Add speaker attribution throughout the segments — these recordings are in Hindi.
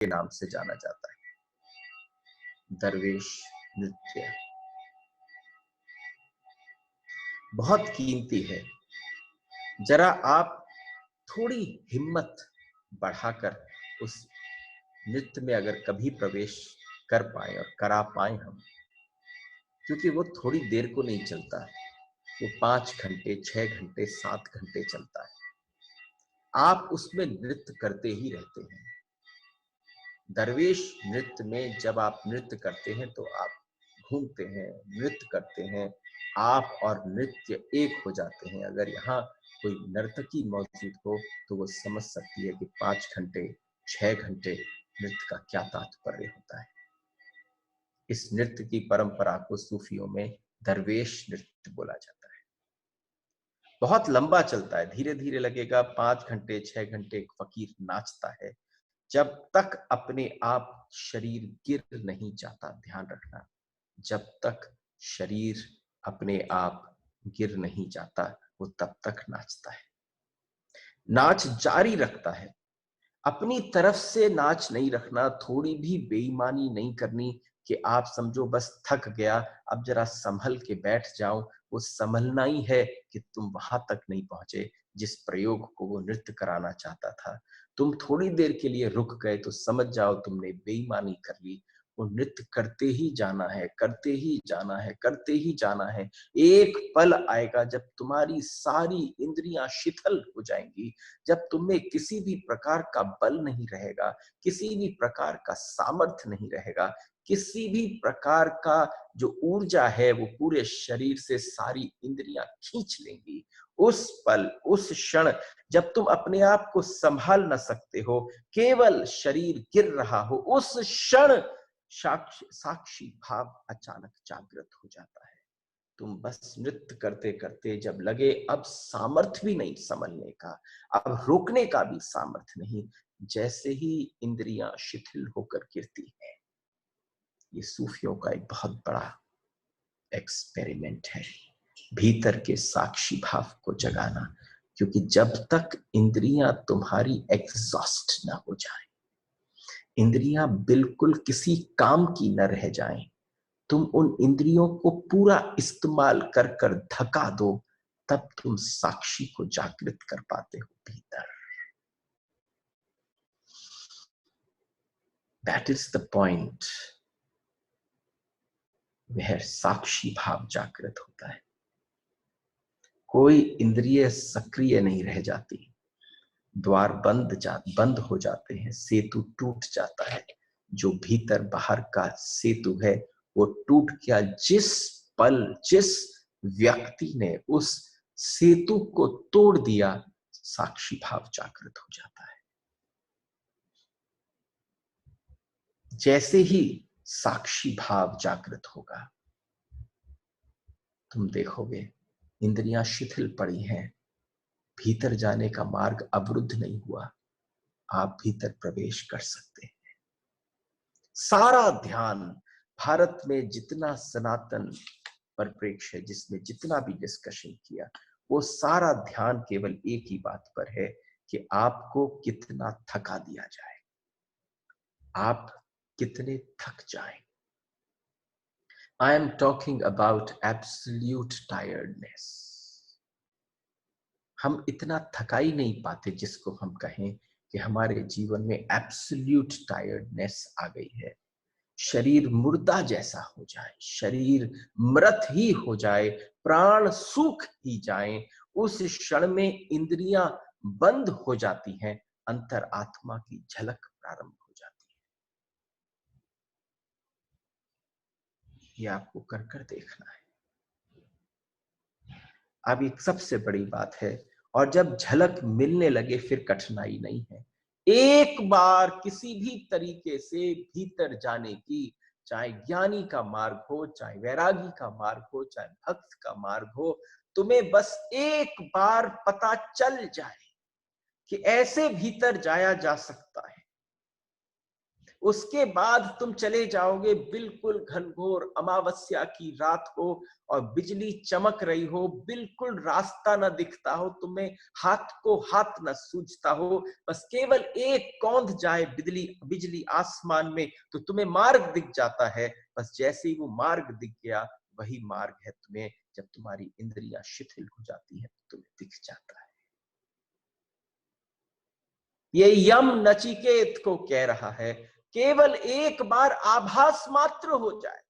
Speaker 1: के नाम से जाना जाता है। दरवेश नृत्य बहुत कीमती है। जरा आप थोड़ी हिम्मत बढ़ाकर उस नृत्य में अगर कभी प्रवेश कर पाए और करा पाए हम, क्योंकि वो थोड़ी देर को नहीं चलता, वो 5 घंटे, 6 घंटे, 7 घंटे चलता है। आप उसमें नृत्य करते ही रहते हैं। दरवेश नृत्य में जब आप नृत्य करते हैं तो आप घूमते हैं, नृत्य करते हैं, आप और नृत्य एक हो जाते हैं। अगर यहाँ कोई नर्तकी मौजूद हो तो वो समझ सकती है कि 5 घंटे, 6 घंटे नृत्य का क्या तात्पर्य होता है। इस नृत्य की परंपरा को सूफियों में दरवेश नृत्य बोला जाता है। बहुत लंबा चलता है, धीरे धीरे लगेगा 5 घंटे, 6 घंटे एक फकीर नाचता है, जब तक अपने आप शरीर गिर नहीं जाता। ध्यान रखना, जब तक शरीर अपने आप गिर नहीं जाता वो तब तक नाचता है, नाच जारी रखता है। अपनी तरफ से नाच नहीं रखना, थोड़ी भी बेईमानी नहीं करनी कि आप समझो बस थक गया, अब जरा संभल के बैठ जाओ। वो संभलना ही है कि तुम वहां तक नहीं पहुंचे जिस प्रयोग को वो नृत्य कराना चाहता था। तुम थोड़ी देर के लिए रुक गए तो समझ जाओ तुमने बेईमानी कर ली। वो नृत्य करते ही जाना है, करते ही जाना है, करते ही जाना है। एक पल आएगा जब तुम्हारी सारी इंद्रियां शिथिल हो जाएंगी, जब तुम्हें किसी भी प्रकार का बल नहीं रहेगा, किसी भी प्रकार का सामर्थ्य नहीं रहेगा, किसी भी प्रकार का जो ऊर्जा है वो पूरे शरीर से सारी इंद्रियां खींच लेंगी। उस पल, उस क्षण जब तुम अपने आप को संभाल न सकते हो, केवल शरीर गिर रहा हो, उस क्षण साक्षी भाव अचानक जागृत हो जाता है। तुम बस नृत्य करते करते जब लगे अब सामर्थ्य भी नहीं संभलने का, अब रोकने का भी सामर्थ्य नहीं, जैसे ही इंद्रियां शिथिल होकर गिरती हैं। ये सूफियों का एक बहुत बड़ा एक्सपेरिमेंट है, भीतर के साक्षी भाव को जगाना। क्योंकि जब तक इंद्रियां तुम्हारी एग्जॉस्ट ना हो जाए, इंद्रियां बिल्कुल किसी काम की न रह जाएं, तुम उन इंद्रियों को पूरा इस्तेमाल कर कर थका दो, तब तुम साक्षी को जागृत कर पाते हो भीतर। दैट इज द पॉइंट वह साक्षी भाव जागृत होता है। कोई इंद्रिय सक्रिय नहीं रह जाती, द्वार बंद हो जाते हैं, सेतु टूट जाता है। जो भीतर बाहर का सेतु है वो टूट गया। जिस पल, जिस व्यक्ति ने उस सेतु को तोड़ दिया, साक्षी भाव जागृत हो जाता है। जैसे ही साक्षी भाव जागृत होगा, तुम देखोगे इंद्रियां शिथिल पड़ी हैं, भीतर जाने का मार्ग अवरुद्ध नहीं हुआ, आप भीतर प्रवेश कर सकते हैं। सारा ध्यान भारत में जितना सनातन परिप्रेक्ष्य है, जिसमें जितना भी डिस्कशन किया, वो सारा ध्यान केवल एक ही बात पर है कि आपको कितना थका दिया जाए, आप कितने थक जाएं। I am talking about absolute tiredness. हम इतना थका ही नहीं पाते जिसको हम कहें कि हमारे जीवन में एब्सोल्यूट टायर्डनेस आ गई है। शरीर मुर्दा जैसा हो जाए, शरीर मृत ही हो जाए, प्राण सूख ही जाए, उस क्षण में इंद्रियां बंद हो जाती हैं, अंतर आत्मा की झलक प्रारंभ हो जाती है। ये आपको कर कर देखना है। अब एक सबसे बड़ी बात है, और जब झलक मिलने लगे फिर कठिनाई नहीं है। एक बार किसी भी तरीके से भीतर जाने की, चाहे ज्ञानी का मार्ग हो, चाहे वैरागी का मार्ग हो, चाहे भक्त का मार्ग हो, तुम्हें बस एक बार पता चल जाए कि ऐसे भीतर जाया जा सकता है, उसके बाद तुम चले जाओगे, बिल्कुल घनघोर अमावस्या की रात हो और बिजली चमक रही हो, बिल्कुल रास्ता न दिखता हो, तुम्हें हाथ को हाथ न सूझता हो, बस केवल एक कौंध जाए बिजली बिजली आसमान में तो तुम्हें मार्ग दिख जाता है। बस जैसे ही वो मार्ग दिख गया, वही मार्ग है तुम्हें, जब तुम्हारी इंद्रियां शिथिल हो जाती है तुम्हें दिख जाता है। ये यम नचिकेत को कह रहा है, केवल एक बार आभास मात्र हो जाए।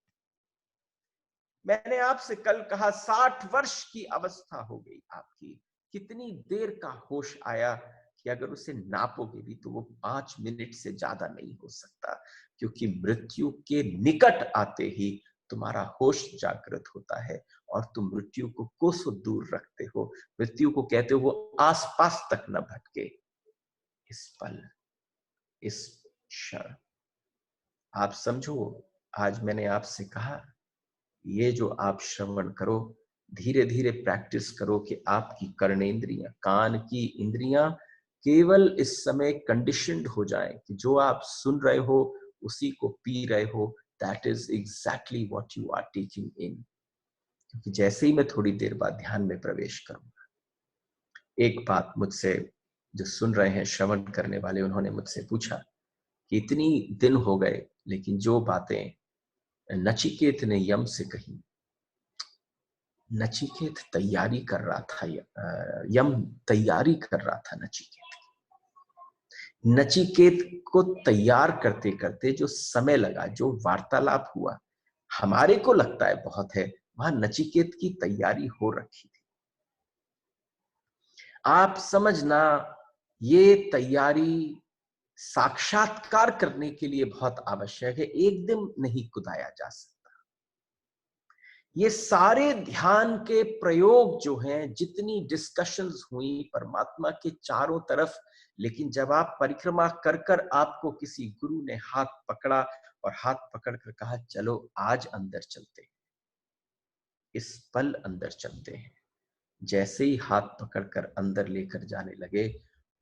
Speaker 1: मैंने आपसे कल कहा 60 वर्ष की अवस्था हो गई आपकी, कितनी देर का होश आया कि अगर उसे नापोगे भी तो वो 5 मिनट से ज्यादा नहीं हो सकता, क्योंकि मृत्यु के निकट आते ही तुम्हारा होश जागृत होता है और तुम मृत्यु को कोसों दूर रखते हो। मृत्यु को कहते हो वो आसपास तक न भटके। इस पल, इस क्षण आप समझो, आज मैंने आपसे कहा ये जो आप श्रवण करो, धीरे धीरे प्रैक्टिस करो कि आपकी कर्णेंद्रियां, कान की इंद्रियां केवल इस समय कंडीशनड हो जाएं कि जो आप सुन रहे हो उसी को पी रहे हो। That is exactly what you are taking in. क्योंकि जैसे ही मैं थोड़ी देर बाद ध्यान में प्रवेश करूंगा, एक बात मुझसे जो सुन रहे हैं, श्रवण करने वाले, उन्होंने मुझसे पूछा कि इतनी दिन हो गए लेकिन जो बातें नचिकेत ने यम से कही, नचिकेत तैयारी कर रहा था, यम तैयारी कर रहा था नचिकेत। नचिकेत को तैयार करते करते जो समय लगा, जो वार्तालाप हुआ, हमारे को लगता है बहुत है, वहां नचिकेत की तैयारी हो रखी थी। आप समझना, ये तैयारी साक्षात्कार करने के लिए बहुत आवश्यक है, एक दिन नहीं कुदाया जा सकता। ये सारे ध्यान के प्रयोग जो हैं, जितनी डिस्कशंस हुई परमात्मा के चारों तरफ, लेकिन जब आप परिक्रमा कर कर आपको किसी गुरु ने हाथ पकड़ा और हाथ पकड़कर कहा चलो आज अंदर चलते हैं, इस पल अंदर चलते हैं, जैसे ही हाथ पकड़कर अंदर लेकर जाने लगे,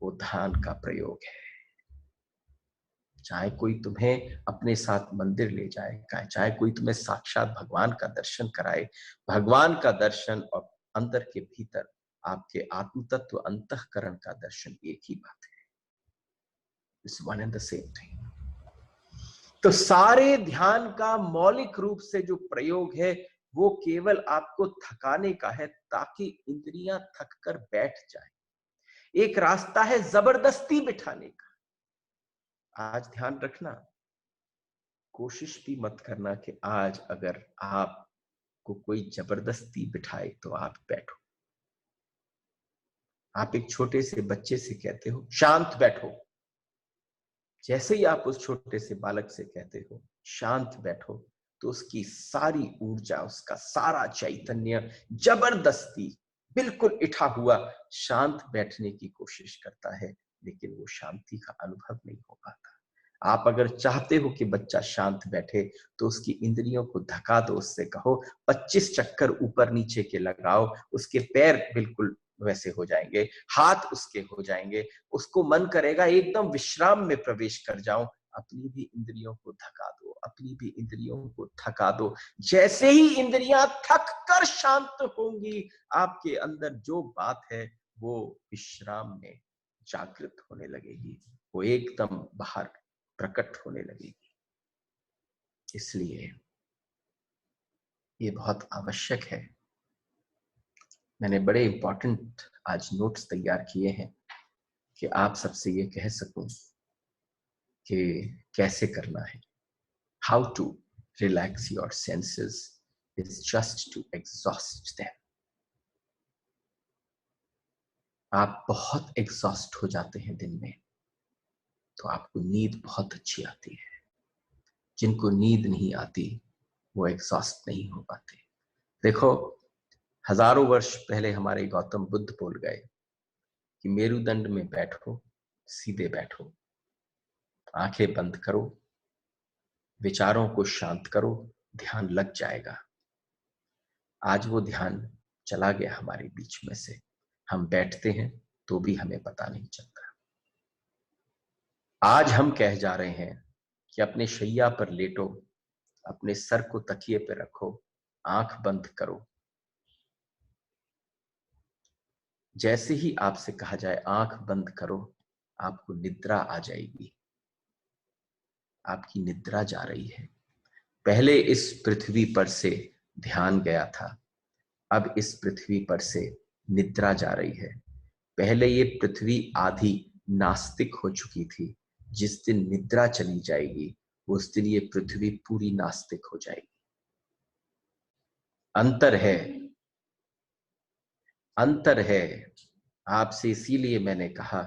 Speaker 1: वो ध्यान का प्रयोग है। चाहे कोई तुम्हें अपने साथ मंदिर ले जाए, चाहे कोई तुम्हें साक्षात भगवान का दर्शन कराए, भगवान का दर्शन और अंदर के भीतर आपके आत्म तत्व अंतःकरण का दर्शन एक ही बात है। It's one and the same thing. तो सारे ध्यान का मौलिक रूप से जो प्रयोग है वो केवल आपको थकाने का है, ताकि इंद्रियां थक कर बैठ जाए। एक रास्ता है जबरदस्ती बिठाने का। आज ध्यान रखना, कोशिश भी मत करना कि आज अगर आपको कोई जबरदस्ती बिठाए तो आप बैठो। आप एक छोटे से बच्चे से कहते हो शांत बैठो, जैसे ही आप उस छोटे से बालक से कहते हो शांत बैठो, तो उसकी सारी ऊर्जा, उसका सारा चैतन्य जबरदस्ती बिल्कुल इठा हुआ शांत बैठने की कोशिश करता है, लेकिन वो शांति का अनुभव नहीं हो पाता। आप अगर चाहते हो कि बच्चा शांत बैठे तो उसकी इंद्रियों को धका दो, उससे कहो 25 चक्कर ऊपर नीचे के लगाओ, उसके पैर बिल्कुल वैसे हो जाएंगे, हाथ उसके हो जाएंगे, उसको मन करेगा एकदम विश्राम में प्रवेश कर जाऊं। अपनी भी इंद्रियों को धका दो, अपनी भी इंद्रियों को थका दो। जैसे ही इंद्रियां थक कर शांत होंगी, आपके अंदर जो बात है वो विश्राम में जागृत होने लगेगी, वो एकदम बाहर प्रकट होने लगेगी। इसलिए ये बहुत आवश्यक है। मैंने बड़े इंपॉर्टेंट आज नोट्स तैयार किए हैं कि आप सबसे ये कह सकूं कि कैसे करना है। How to relax your senses is just to exhaust them. आप बहुत एग्जॉस्ट हो जाते हैं दिन में तो आपको नींद बहुत अच्छी आती है। जिनको नींद नहीं आती वो एग्जॉस्ट नहीं हो पाते। देखो, हजारों वर्ष पहले हमारे गौतम बुद्ध बोल गए कि मेरुदंड में बैठो, सीधे बैठो, आंखें बंद करो, विचारों को शांत करो, ध्यान लग जाएगा। आज वो ध्यान चला गया हमारे बीच में से। हम बैठते हैं तो भी हमें पता नहीं चलता। आज हम कह जा रहे हैं कि अपने शैया पर लेटो, अपने सर को तकिए पे रखो, आंख बंद करो। जैसे ही आपसे कहा जाए आंख बंद करो, आपको निद्रा आ जाएगी। आपकी निद्रा जा रही है। पहले इस पृथ्वी पर से ध्यान गया था, अब इस पृथ्वी पर से निद्रा जा रही है। पहले ये पृथ्वी आधी नास्तिक हो चुकी थी, जिस दिन निद्रा चली जाएगी उस दिन ये पृथ्वी पूरी नास्तिक हो जाएगी। अंतर है, अंतर है। आपसे इसीलिए मैंने कहा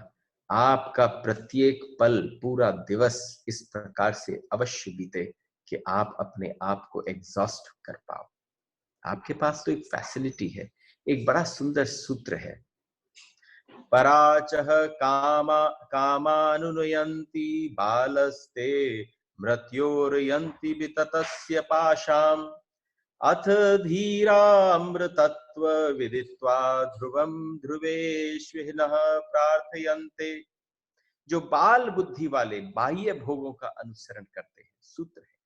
Speaker 1: आपका प्रत्येक पल, पूरा दिवस इस प्रकार से अवश्य बीते कि आप अपने आप को एग्जॉस्ट कर पाओ। आपके पास तो एक फैसिलिटी है, एक बड़ा सुंदर सूत्र है, पराचह कामानुनयन्ति बालस्ते मृत्योर्यन्ति विततस्य पाशाम् अथ धीरामृतत्व विदित्वा ध्रुवं ध्रुवेष्विनः प्रार्थयन्ते। जो बाल बुद्धि वाले बाह्य भोगों का अनुसरण करते हैं, सूत्र है।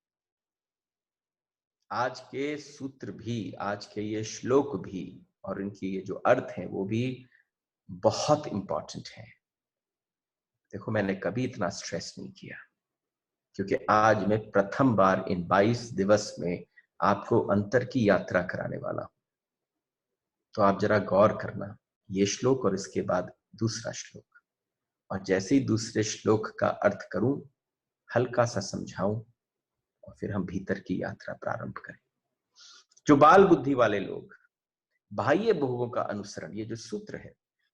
Speaker 1: आज के सूत्र भी, आज के ये श्लोक भी और इनकी ये जो अर्थ है वो भी बहुत इंपॉर्टेंट है। देखो, मैंने कभी इतना स्ट्रेस नहीं किया क्योंकि आज मैं प्रथम बार इन 22 दिवस में आपको अंतर की यात्रा कराने वाला हूं। तो आप जरा गौर करना, ये श्लोक और इसके बाद दूसरा श्लोक, और जैसे ही दूसरे श्लोक का अर्थ करूं, हल्का सा समझाऊं और फिर हम भीतर की यात्रा प्रारंभ करें। जो बाल बुद्धि वाले लोग बाह्य भोगों का अनुसरण, ये जो सूत्र है,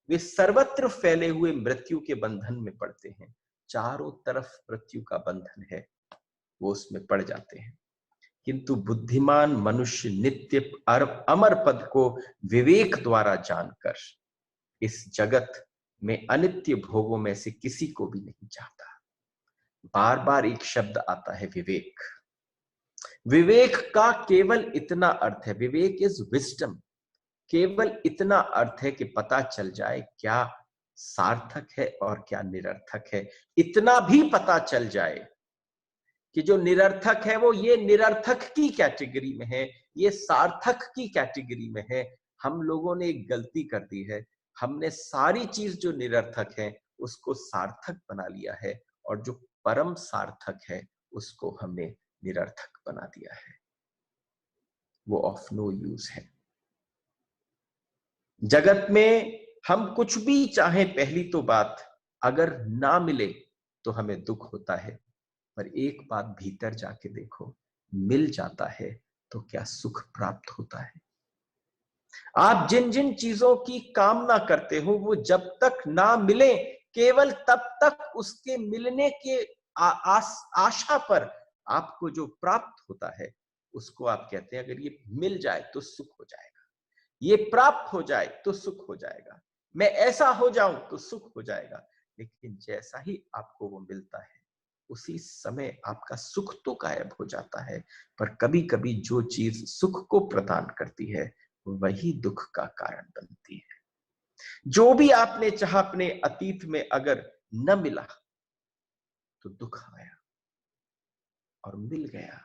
Speaker 1: वे सर्वत्र फैले हुए मृत्यु के बंधन में पड़ते हैं। चारों तरफ मृत्यु का बंधन है, वो उसमें पड़ जाते हैं। किंतु बुद्धिमान मनुष्य नित्य अमर पद को विवेक द्वारा जानकर इस जगत में अनित्य भोगों में से किसी को भी नहीं चाहता। बार बार एक शब्द आता है, विवेक। विवेक का केवल इतना अर्थ है, विवेक इज विजडम, केवल इतना अर्थ है कि पता चल जाए क्या सार्थक है और क्या निरर्थक है। इतना भी पता चल जाए कि जो निरर्थक है वो ये निरर्थक की कैटेगरी में है, ये सार्थक की कैटेगरी में है। हम लोगों ने एक गलती कर दी है, हमने सारी चीज जो निरर्थक है उसको सार्थक बना लिया है, और जो परम सार्थक है उसको हमने निरर्थक बना दिया है। वो ऑफ नो यूज है। जगत में हम कुछ भी चाहें, पहली तो बात, अगर ना मिले तो हमें दुख होता है, पर एक बात भीतर जाके देखो, मिल जाता है तो क्या सुख प्राप्त होता है। आप जिन जिन चीजों की कामना करते हो वो जब तक ना मिले, केवल तब तक उसके मिलने के आशा पर आपको जो प्राप्त होता है उसको आप कहते हैं, अगर ये मिल जाए तो सुख हो जाएगा, ये प्राप्त हो जाए तो सुख हो जाएगा, मैं ऐसा हो जाऊं तो सुख हो जाएगा। लेकिन जैसा ही आपको वो मिलता है उसी समय आपका सुख तो गायब हो जाता है। पर कभी कभी जो चीज सुख को प्रदान करती है वही दुख का कारण बनती है। जो भी आपने चाहा अपने अतीत में, अगर न मिला तो दुख आया, और मिल गया,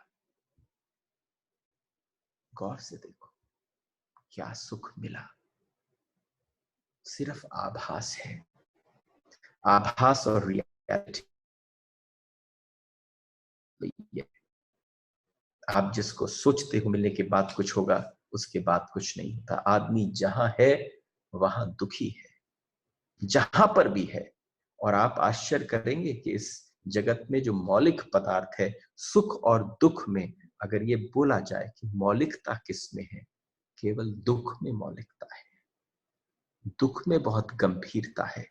Speaker 1: गौर से देखो क्या सुख मिला। सिर्फ आभास है, आभास और रियलिटी। आप जिसको सोचते हो मिलने के बाद कुछ होगा, उसके बाद कुछ नहीं होता। आदमी जहां है वहां दुखी है, जहां पर भी है। और आप आश्चर्य करेंगे कि इस जगत में जो मौलिक पदार्थ है, सुख और दुख में, अगर ये बोला जाए कि मौलिकता किसमें है, केवल दुख में मौलिकता है। दुख में बहुत गंभीरता है,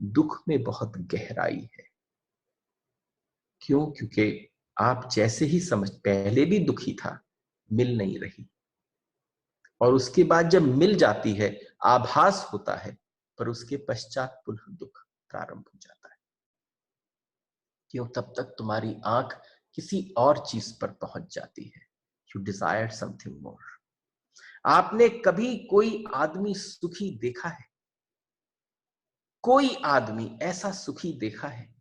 Speaker 1: दुख में बहुत गहराई है। क्यों? क्योंकि आप जैसे ही समझ, पहले भी दुखी था, मिल नहीं रही, और उसके बाद जब मिल जाती है आभास होता है, पर उसके पश्चात पुनः दुख प्रारंभ हो जाता है। क्यों? तब तक तुम्हारी आंख किसी और चीज पर पहुंच जाती है। You desire something more. आपने कभी कोई आदमी सुखी देखा है? कोई आदमी ऐसा सुखी देखा है?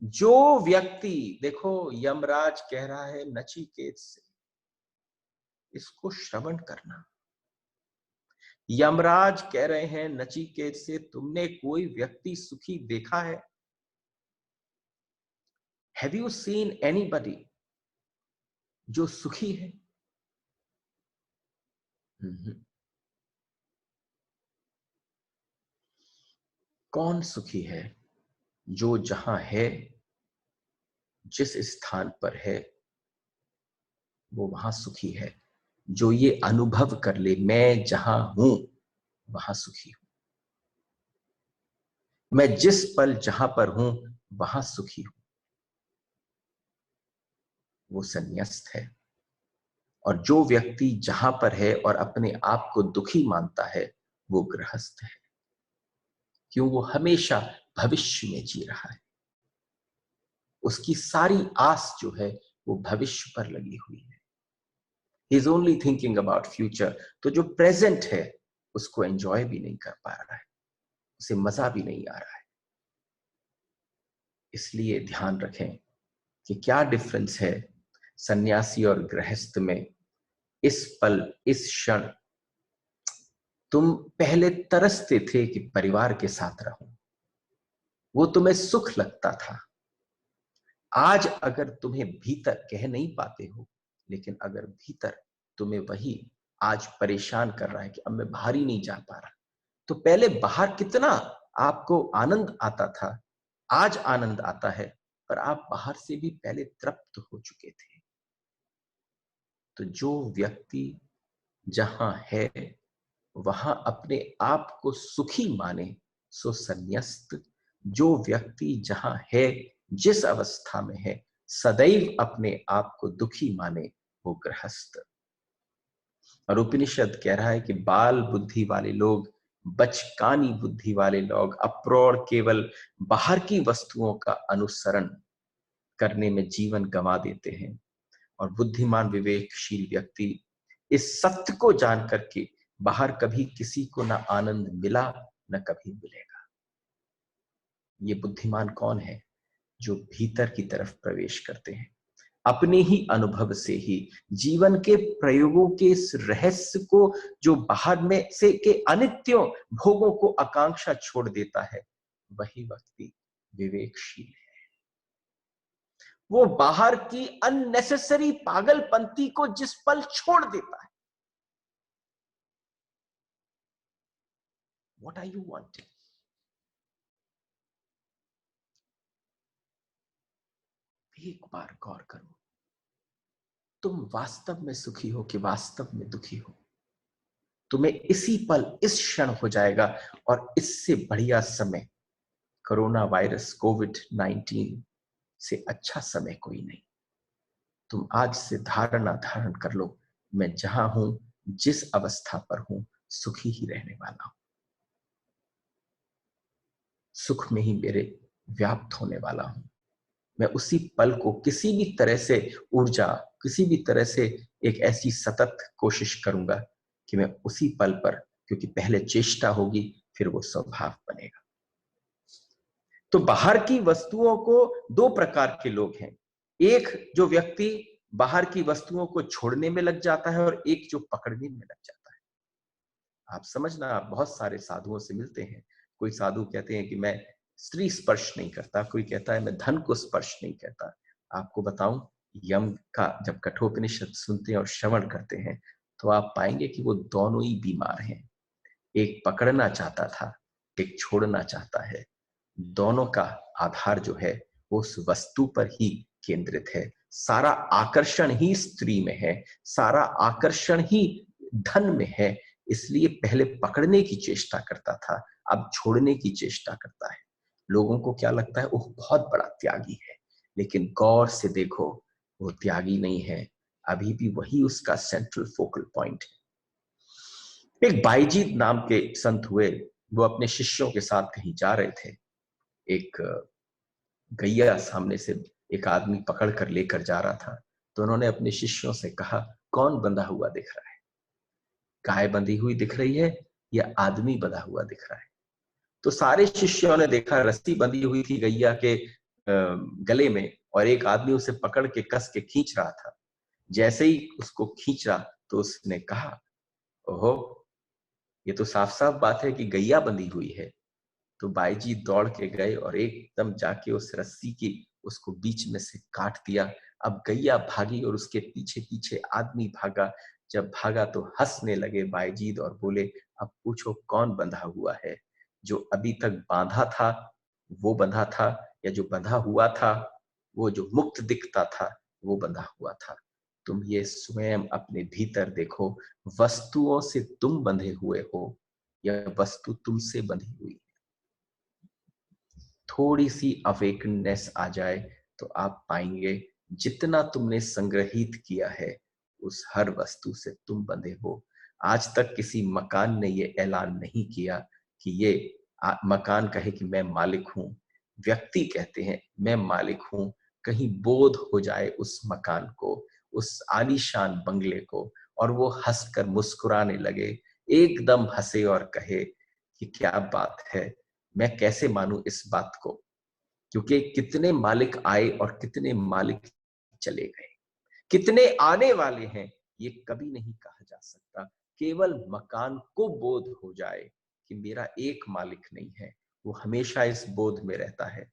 Speaker 1: जो व्यक्ति, देखो यमराज कह रहा है नचिकेत से इसको श्रवण करना। यमराज कह रहे हैं नचिकेत से, तुमने कोई व्यक्ति सुखी देखा है? हैव यू सीन एनीबडी जो सुखी है? कौन सुखी है? जो जहां है, जिस स्थान पर है, वो वहां सुखी है। जो ये अनुभव कर ले, मैं जहां हूं वहां सुखी हूं, मैं जिस पल जहां पर हूं वहां सुखी हूं, वो संन्यास्त है। और जो व्यक्ति जहां पर है और अपने आप को दुखी मानता है, वो गृहस्थ है। क्यों? वो हमेशा भविष्य में जी रहा है, उसकी सारी आस जो है वो भविष्य पर लगी हुई है। He is only thinking about future. तो जो प्रेजेंट है उसको एंजॉय भी नहीं कर पा रहा है, उसे मजा भी नहीं आ रहा है। इसलिए ध्यान रखें कि क्या डिफरेंस है सन्यासी और गृहस्थ में। इस पल, इस क्षण तुम पहले तरसते थे कि परिवार के साथ रहूं, वो तुम्हें सुख लगता था। आज अगर तुम्हें भीतर, कह नहीं पाते हो, लेकिन अगर भीतर तुम्हें वही आज परेशान कर रहा है कि अब मैं बाहर ही नहीं जा पा रहा, तो पहले बाहर कितना आपको आनंद आता था, आज आनंद आता है, पर आप बाहर से भी पहले तृप्त हो चुके थे। तो जो व्यक्ति जहां है वहां अपने आप को सुखी माने, सो संन्यस्त। जो व्यक्ति जहां है, जिस अवस्था में है, सदैव अपने आप को दुखी माने, वो गृहस्थ। और उपनिषद कह रहा है कि बाल बुद्धि वाले लोग, बचकानी बुद्धि वाले लोग अप्रौढ़ केवल बाहर की वस्तुओं का अनुसरण करने में जीवन गंवा देते हैं। और बुद्धिमान विवेकशील व्यक्ति इस सत्य को जान करके बाहर कभी किसी को ना आनंद मिला न कभी मिलेगा। ये बुद्धिमान कौन है? जो भीतर की तरफ प्रवेश करते हैं, अपने ही अनुभव से ही जीवन के प्रयोगों के इस रहस्य को, जो बाहर में से के अनित्यों भोगों को आकांक्षा छोड़ देता है, वही व्यक्ति विवेकशील है। वो बाहर की अननेसेसरी पागलपंती को जिस पल छोड़ देता है। What are you wanting? एक बार गौर करो, तुम वास्तव में सुखी हो कि वास्तव में दुखी हो? तुम्हें इसी पल, इस क्षण हो जाएगा। और इससे बढ़िया समय कोरोना वायरस कोविड-19 से अच्छा समय कोई नहीं। तुम आज से धारणा धारण कर लो, मैं जहां हूं, जिस अवस्था पर हूं, सुखी ही रहने वाला हूं, सुख में ही मेरे व्याप्त होने वाला हूं। मैं उसी पल को किसी भी तरह से ऊर्जा, किसी भी तरह से एक ऐसी सतत कोशिश करूंगा कि मैं उसी पल पर, क्योंकि पहले चेष्टा होगी फिर वो स्वभाव बनेगा। तो बाहर की वस्तुओं को, दो प्रकार के लोग हैं। एक जो व्यक्ति बाहर की वस्तुओं को छोड़ने में लग जाता है, और एक जो पकड़ने में लग जाता है। आप समझना, आप बहुत सारे साधुओं से मिलते हैं। कोई साधु कहते हैं कि मैं स्त्री स्पर्श नहीं करता, कोई कहता है मैं धन को स्पर्श नहीं करता। आपको बताऊं, यम का जब कठोपनिषद सुनते हैं और श्रवण करते हैं, तो आप पाएंगे कि वो दोनों ही बीमार हैं। एक पकड़ना चाहता था, एक छोड़ना चाहता है। दोनों का आधार जो है वो उस वस्तु पर ही केंद्रित है। सारा आकर्षण ही स्त्री में है, सारा आकर्षण ही धन में है। इसलिए पहले पकड़ने की चेष्टा करता था, अब छोड़ने की चेष्टा करता है। लोगों को क्या लगता है, वो बहुत बड़ा त्यागी है, लेकिन गौर से देखो, वो त्यागी नहीं है, अभी भी वही उसका सेंट्रल फोकल पॉइंट है। एक बाईजीत नाम के संत हुए, वो अपने शिष्यों के साथ कहीं जा रहे थे। एक गैया सामने से एक आदमी पकड़ कर लेकर जा रहा था, तो उन्होंने अपने शिष्यों से कहा, कौन बंधा हुआ दिख रहा है? गाय बंधी हुई दिख रही है या आदमी बंधा हुआ दिख रहा है? तो सारे शिष्यों ने देखा, रस्सी बंधी हुई थी गैया के गले में, और एक आदमी उसे पकड़ के कस के खींच रहा था। जैसे ही उसको खींचा तो उसने कहा, ओहो, ये तो साफ साफ बात है कि गैया बंधी हुई है। तो बाईजी दौड़ के गए और एकदम जाके उस रस्सी की उसको बीच में से काट दिया। अब गैया भागी और उसके पीछे पीछे आदमी भागा। जब भागा तो हंसने लगे बाईजीद और बोले, अब पूछो कौन बंधा हुआ है? जो अभी तक बांधा था वो बंधा था, या जो बंधा हुआ था, वो जो मुक्त दिखता था वो बंधा हुआ था? तुम ये स्वयं अपने भीतर देखो, वस्तुओं से तुम बंधे हुए हो या वस्तु तुमसे बंधी हुई? थोड़ी सी अवेकनेस आ जाए तो आप पाएंगे जितना तुमने संग्रहित किया है उस हर वस्तु से तुम बंधे हो। आज तक किसी मकान ने ये ऐलान नहीं किया कि ये मकान कहे कि मैं मालिक हूं। व्यक्ति कहते हैं मैं मालिक हूं। कहीं बोध हो जाए उस मकान को, उस आलीशान बंगले को, और वो हंसकर मुस्कुराने लगे, एकदम हंसे और कहे कि क्या बात है, मैं कैसे मानूं इस बात को? क्योंकि कितने मालिक आए और कितने मालिक चले गए, कितने आने वाले हैं ये कभी नहीं कहा जा सकता। केवल मकान को बोध हो जाए कि मेरा एक मालिक नहीं है, वो हमेशा इस बोध में रहता है।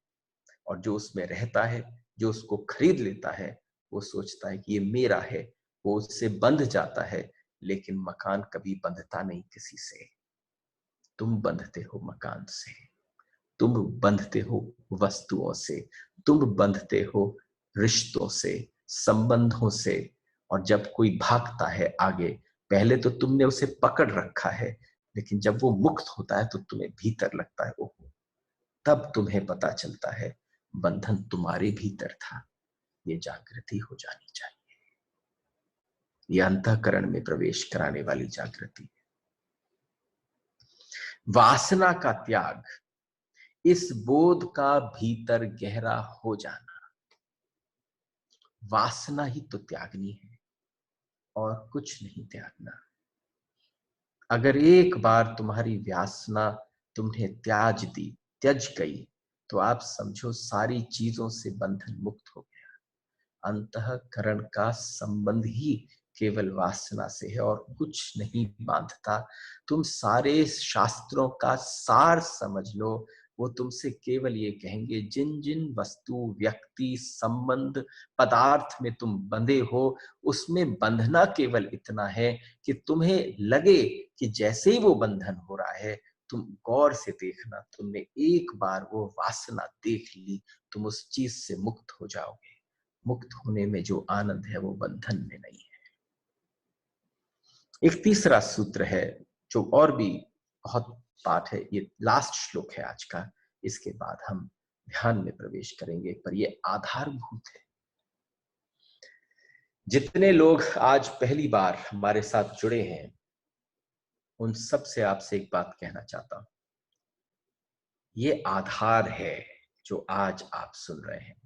Speaker 1: और जो उसमें रहता है, जो उसको खरीद लेता है, वो सोचता है कि ये मेरा है, वो उससे बंध जाता है। लेकिन मकान कभी बंधता नहीं किसी से। तुम बंधते हो मकान से, तुम बंधते हो वस्तुओं से, तुम बंधते हो रिश्तों से, संबंधों से। और जब कोई भागता है आगे, पहले तो तुमने उसे पकड़ रखा है, लेकिन जब वो मुक्त होता है तो तुम्हें भीतर लगता है ओहो, तब तुम्हें पता चलता है बंधन तुम्हारे भीतर था। ये जागृति हो जानी चाहिए। ये अंतःकरण में प्रवेश कराने वाली जागृति। वासना का त्याग, इस बोध का भीतर गहरा हो जाना। वासना ही तो त्यागनी है और कुछ नहीं त्यागना। अगर एक बार तुम्हारी वासना तुम्हें त्यज गई तो आप समझो सारी चीजों से बंधन मुक्त हो गया। अंतःकरण का संबंध ही केवल वासना से है और कुछ नहीं बांधता। तुम सारे शास्त्रों का सार समझ लो, वो तुमसे केवल ये कहेंगे जिन जिन वस्तु, व्यक्ति, संबंध, पदार्थ में तुम बंधे हो, उसमें बंधना केवल इतना है कि तुम्हें लगे कि जैसे ही वो बंधन हो रहा है, तुम गौर से देखना, तुमने एक बार वो वासना देख ली, तुम उस चीज से मुक्त हो जाओगे। मुक्त होने में जो आनंद है वो बंधन में नहीं है। एक तीसरा सूत्र है जो और भी बहुत पाठ है, ये लास्ट श्लोक है आज का, इसके बाद हम ध्यान में प्रवेश करेंगे, पर ये आधारभूत है। जितने लोग आज पहली बार हमारे साथ जुड़े हैं, उन सब से आपसे एक बात कहना चाहता हूं। ये आधार है जो आज आप सुन रहे हैं।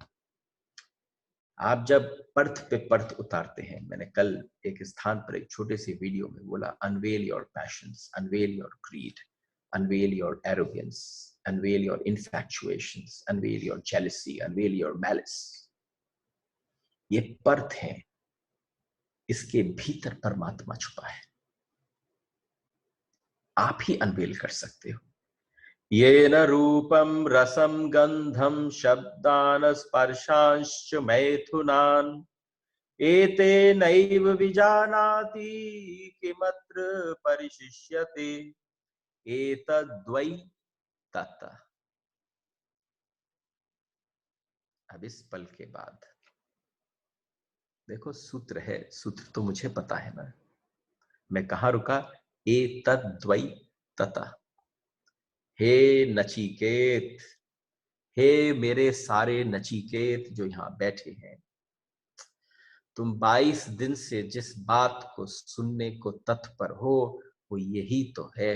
Speaker 1: आप जब पर्थ पे पर्थ उतारते हैं, मैंने कल एक स्थान पर एक छोटे से वीडियो में बोला, unveil your passions, unveil your greed, unveil your arrogance, unveil your infatuations, unveil your jealousy, unveil your malice. ये पर्थ है, इसके भीतर परमात्मा छुपा है। आप ही अनवेल कर सकते हो। येन रूपम रसम गंधम शब्दान स्पर्शांश्च मैथुनान एतेनैव विजानाति किमत्र परिशिष्यते एतद्वै तत्। अब इस पल के बाद देखो, सूत्र है, सूत्र तो मुझे पता है ना, मैं कहां रुका? एतद्वै तत्। हे नचिकेत, हे मेरे सारे नचिकेत जो यहां बैठे हैं, तुम 22 दिन से जिस बात को सुनने को तत्पर हो, वो यही तो है।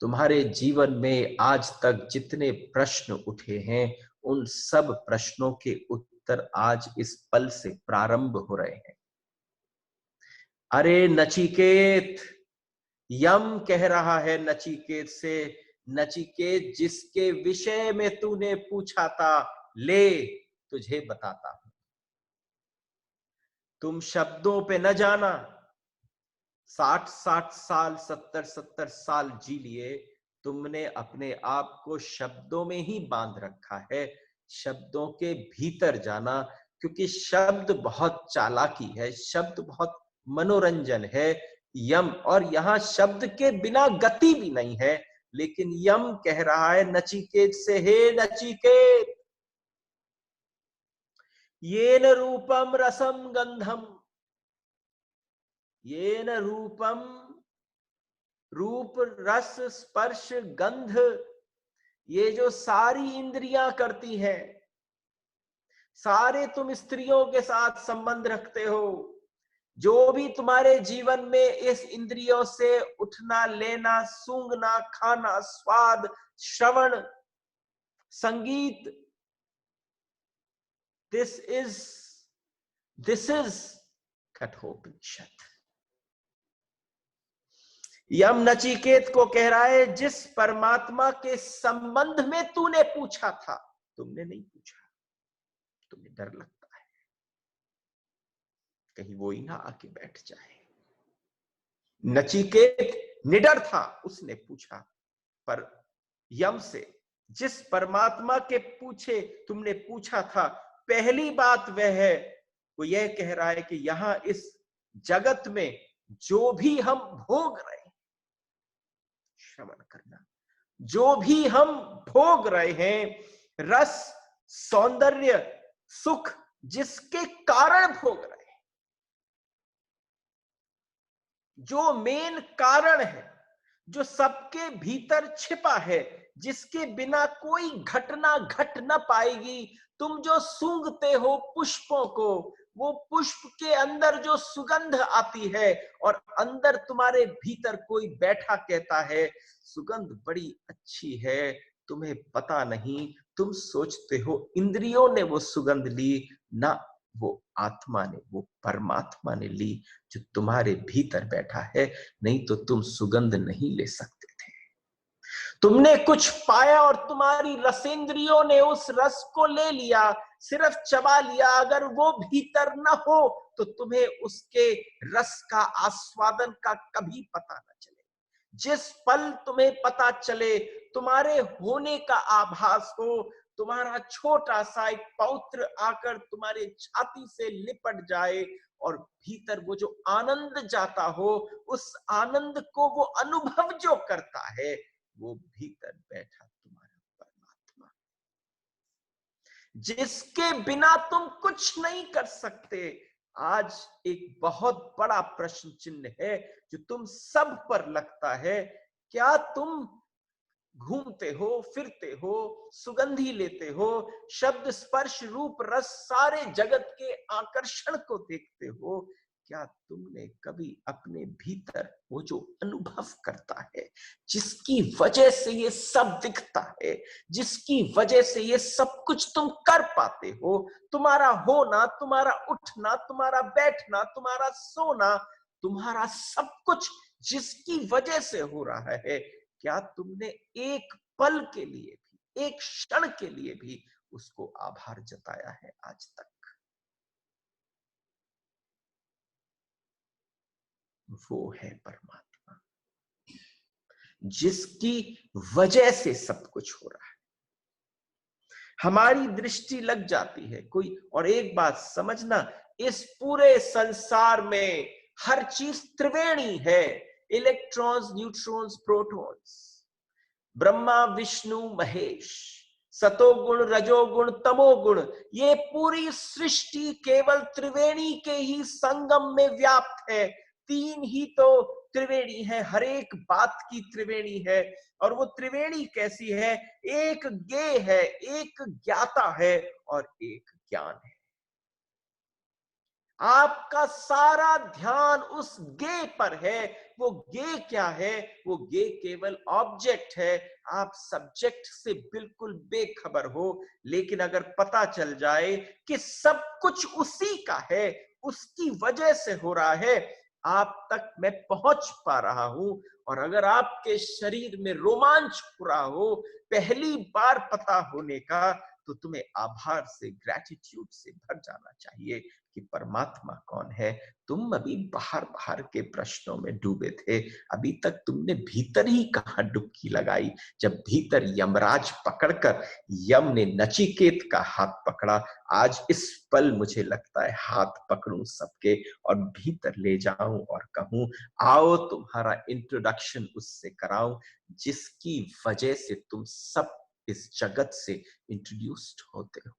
Speaker 1: तुम्हारे जीवन में आज तक जितने प्रश्न उठे हैं, उन सब प्रश्नों के उत्तर आज इस पल से प्रारंभ हो रहे हैं। अरे नचिकेत, यम कह रहा है नचिकेत से नचिकेत, जिसके विषय में तूने पूछा था, ले तुझे बताता हूं। तुम शब्दों पे न जाना, 60-60 साल, 70-70 साल जी लिए, तुमने अपने आप को शब्दों में ही बांध रखा है। शब्दों के भीतर जाना, क्योंकि शब्द बहुत चालाकी है, शब्द बहुत मनोरंजन है। यम, और यहां शब्द के बिना गति भी नहीं है, लेकिन यम कह रहा है नचिकेत से, हे नचिकेत, येन रूपम रसम गंधम, येन रूपम, रूप रस स्पर्श गंध, ये जो सारी इंद्रियां करती हैं, सारे तुम स्त्रियों के साथ संबंध रखते हो, जो भी तुम्हारे जीवन में इस इंद्रियों से उठना, लेना, सूंघना, खाना, स्वाद, श्रवण, संगीत, दिस इज कठोपनिषद। यम नचिकेत को कह रहा है, जिस परमात्मा के संबंध में तूने पूछा था, तुमने नहीं पूछा, तुम्हें डर लगता है कहीं वो ही ना आके बैठ जाए। नचिकेत निडर था, उसने पूछा, पर यम से जिस परमात्मा के पूछे तुमने पूछा था, पहली बात वह है, वो यह कह रहा है कि यहां इस जगत में जो भी हम भोग रहे हैं, श्रवण करना, जो भी हम भोग रहे हैं, रस, सौंदर्य, सुख, जिसके कारण भोग रहे हैं, जो मेन कारण है, जो सबके भीतर छिपा है, जिसके बिना कोई घटना घट न पाएगी। तुम जो सूंघते हो पुष्पों को, वो पुष्प के अंदर जो सुगंध आती है, और अंदर तुम्हारे भीतर कोई बैठा कहता है सुगंध बड़ी अच्छी है, तुम्हें पता नहीं, तुम सोचते हो इंद्रियों ने वो सुगंध ली, ना, वो आत्मा ने, वो परमात्मा ने ली, जो तुम्हारे भीतर बैठा है, नहीं तो तुम सुगंध नहीं ले सकते थे। तुमने कुछ पाया और तुम्हारी रसेंद्रियों ने उस रस को ले लिया, सिर्फ चबा लिया, अगर वो भीतर न हो तो तुम्हें उसके रस का आस्वादन का कभी पता न चले। जिस पल तुम्हें पता चले, तुम्हारे होने का आभास हो, तुम्हारा छोटा सा एक पौत्र आकर तुम्हारे छाती से लिपट जाए, और भीतर वो जो आनंद जाता हो, उस आनंद को वो अनुभव जो करता है, वो भीतर बैठा तुम्हारा परमात्मा, जिसके बिना तुम कुछ नहीं कर सकते। आज एक बहुत बड़ा प्रश्न चिन्ह है जो तुम सब पर लगता है, क्या तुम घूमते हो, फिरते हो, सुगंधी लेते हो, शब्द, स्पर्श, रूप, रस, सारे जगत के आकर्षण को देखते हो, क्या तुमने कभी अपने भीतर वो जो अनुभव करता है, जिसकी वजह से ये सब दिखता है, जिसकी वजह से ये सब कुछ तुम कर पाते हो, तुम्हारा होना, तुम्हारा उठना, तुम्हारा बैठना, तुम्हारा सोना, तुम्हारा सब कुछ जिसकी वजह से हो रहा है, क्या तुमने एक पल के लिए भी, एक क्षण के लिए भी उसको आभार जताया है आज तक? वो है परमात्मा, जिसकी वजह से सब कुछ हो रहा है। हमारी दृष्टि लग जाती है कोई, और एक बात समझना, इस पूरे संसार में हर चीज त्रिवेणी है, electrons, neutrons, protons, Brahma, Vishnu, Mahesh, सतोगुण, रजोगुण, तमोगुण, ये पूरी सृष्टि केवल त्रिवेणी के ही संगम में व्याप्त है। तीन ही तो त्रिवेणी है, हर एक बात की त्रिवेणी है। और वो त्रिवेणी कैसी है? एक ज्ञेय है, एक ज्ञाता है, और एक ज्ञान है। आपका सारा ध्यान उस ज्ञेय पर है। वो ज्ञेय क्या है? वो ज्ञेय केवल ऑब्जेक्ट है। आप सब्जेक्ट से बिल्कुल बेखबर हो, लेकिन अगर पता चल जाए कि सब कुछ उसी का है, उसकी वजह से हो रहा है, आप तक मैं पहुंच पा रहा हूं। और अगर आपके शरीर में रोमांच हो रहा हो पहली बार पता होने का, तो तुम्हें आभार से, ग्रैटिट्यूड से भर जाना चाहिए कि परमात्मा कौन है। तुम अभी बाहर बाहर के प्रश्नों में डूबे थे, अभी तक तुमने भीतर ही कहां डुबकी लगाई। जब भीतर यमराज पकड़कर यम ने नचिकेत का हाथ पकड़ा, आज इस पल मुझे लगता है हाथ पकड़ूं सबके और भीतर ले जाऊं और कहूं, आओ तुम्हारा इंट्रोडक्शन उससे कराऊं जिसकी वजह से तुम सब इस जगत से इंट्रोड्यूस्ड होते हो।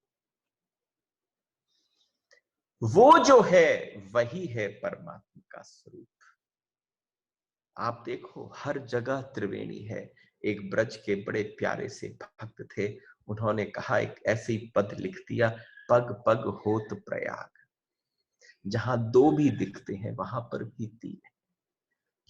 Speaker 1: वो जो है वही है परमात्मा का स्वरूप। आप देखो हर जगह त्रिवेणी है। एक ब्रज के बड़े प्यारे से भक्त थे, उन्होंने कहा, एक ऐसी पद लिख दिया, पग पग होत प्रयाग। जहां दो भी दिखते हैं वहां पर भी तीन है,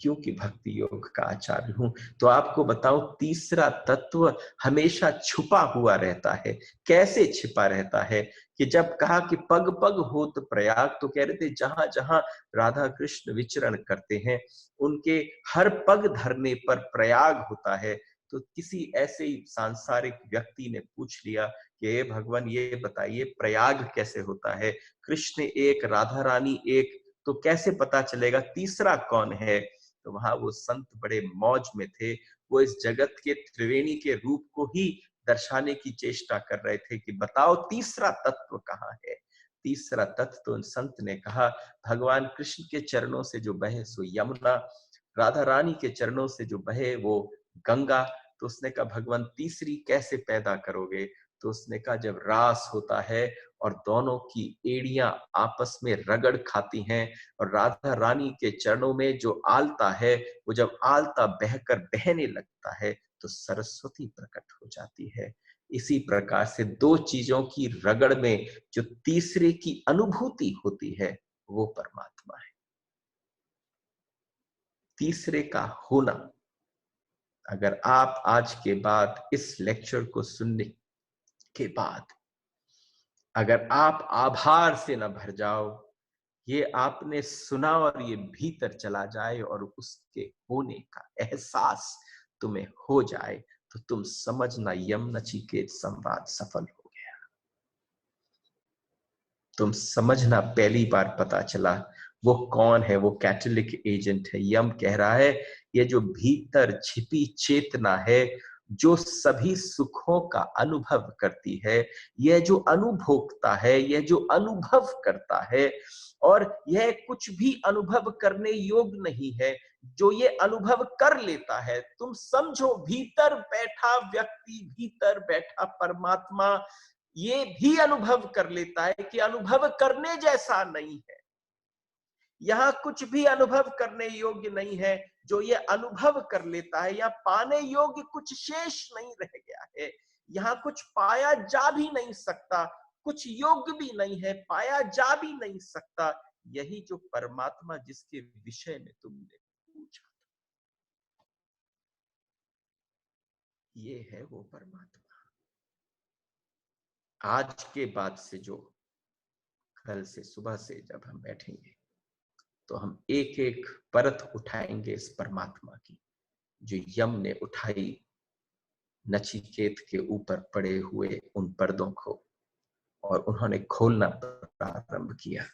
Speaker 1: क्योंकि भक्ति योग का आचार्य हूं। तो आपको बताऊं, तीसरा तत्व हमेशा छुपा हुआ रहता है। कैसे छिपा रहता है कि जब कहा कि पग पग होत प्रयाग, तो कह रहे थे जहां जहां राधा कृष्ण विचरण करते हैं उनके हर पग धरने पर प्रयाग होता है। तो किसी ऐसे ही सांसारिक व्यक्ति ने पूछ लिया कि हे भगवान ये बताइए प्रयाग कैसे होता है, कृष्ण एक राधा रानी एक, तो कैसे पता चलेगा तीसरा कौन है। तो वहां वो संत बड़े मौज में थे, वो इस जगत के त्रिवेणी के रूप को ही दर्शाने की चेष्टा कर रहे थे कि बताओ तीसरा तत्व कहाँ है। तीसरा तत्व तो उन संत ने कहा, भगवान कृष्ण के चरणों से जो बहे सो यमुना, राधा रानी के चरणों से जो बहे वो गंगा। तो उसने कहा भगवान तीसरी कैसे पैदा करोगे। तो उसने कहा जब रास होता है और दोनों की एड़ियां आपस में रगड़ खाती हैं और राधा रानी के चरणों में जो आलता है वो जब आलता बहकर बहने लगता है तो सरस्वती प्रकट हो जाती है। इसी प्रकार से दो चीजों की रगड़ में जो तीसरे की अनुभूति होती है वो परमात्मा है। तीसरे का होना, अगर आप आज के बाद इस लेक्चर को सुनने के बाद अगर आप आभार से न भर जाओ, ये आपने सुना और ये भीतर चला जाए और उसके होने का एहसास तुम्हें हो जाए, तो तुम समझना यम नचिकेत संवाद सफल हो गया। तुम समझना पहली बार पता चला वो कौन है, वो कैटलिक एजेंट है। यम कह रहा है ये जो भीतर छिपी चेतना है जो सभी सुखों का अनुभव करती है, यह जो अनुभोक्ता है, यह जो अनुभव करता है, और यह कुछ भी अनुभव करने योग्य नहीं है, जो ये अनुभव कर लेता है। तुम समझो भीतर बैठा व्यक्ति, भीतर बैठा परमात्मा ये भी अनुभव कर लेता है कि अनुभव करने जैसा नहीं है। यहां कुछ भी अनुभव करने योग्य नहीं है, जो ये अनुभव कर लेता है या पाने योग्य कुछ शेष नहीं रह गया है। यहां कुछ पाया जा भी नहीं सकता, कुछ योग्य भी नहीं है, पाया जा भी नहीं सकता। यही जो परमात्मा जिसके विषय में तुमने पूछा, ये है वो परमात्मा। आज के बाद से जो कल से सुबह से जब हम बैठेंगे तो हम एक एक परत उठाएंगे इस परमात्मा की, जो यम ने उठाई नचिकेत के ऊपर पड़े हुए उन पर्दों को, और उन्होंने खोलना प्रारंभ किया।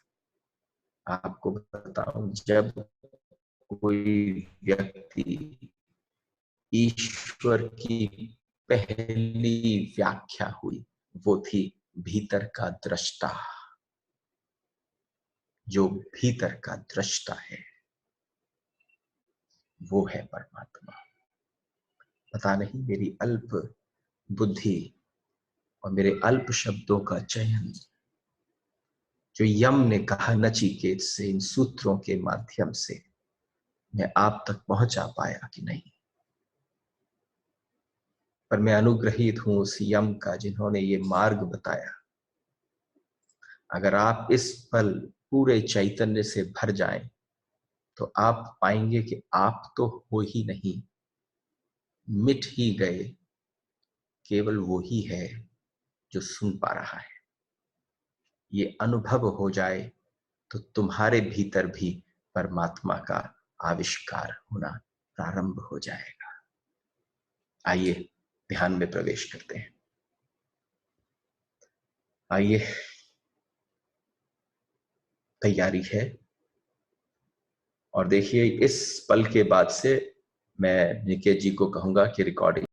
Speaker 1: आपको बताऊं, जब कोई व्यक्ति ईश्वर की पहली व्याख्या हुई, वो थी भीतर का दृष्टा। जो भीतर का दृष्टा है वो है परमात्मा। पता नहीं मेरी अल्प बुद्धि और मेरे अल्प शब्दों का चयन जो यम ने कहा नचिकेत से, इन सूत्रों के माध्यम से मैं आप तक पहुंचा पाया कि नहीं, पर मैं अनुग्रहित हूं उस यम का जिन्होंने ये मार्ग बताया। अगर आप इस पल पूरे चैतन्य से भर जाएं तो आप पाएंगे कि आप तो हो ही नहीं, मिट ही गए, केवल वो ही है जो सुन पा रहा है। ये अनुभव हो जाए तो तुम्हारे भीतर भी परमात्मा का आविष्कार होना प्रारंभ हो जाएगा। आइए ध्यान में प्रवेश करते हैं। आइए, तैयारी है। और देखिए, इस पल के बाद से मैं निकेत जी को कहूंगा कि रिकॉर्डिंग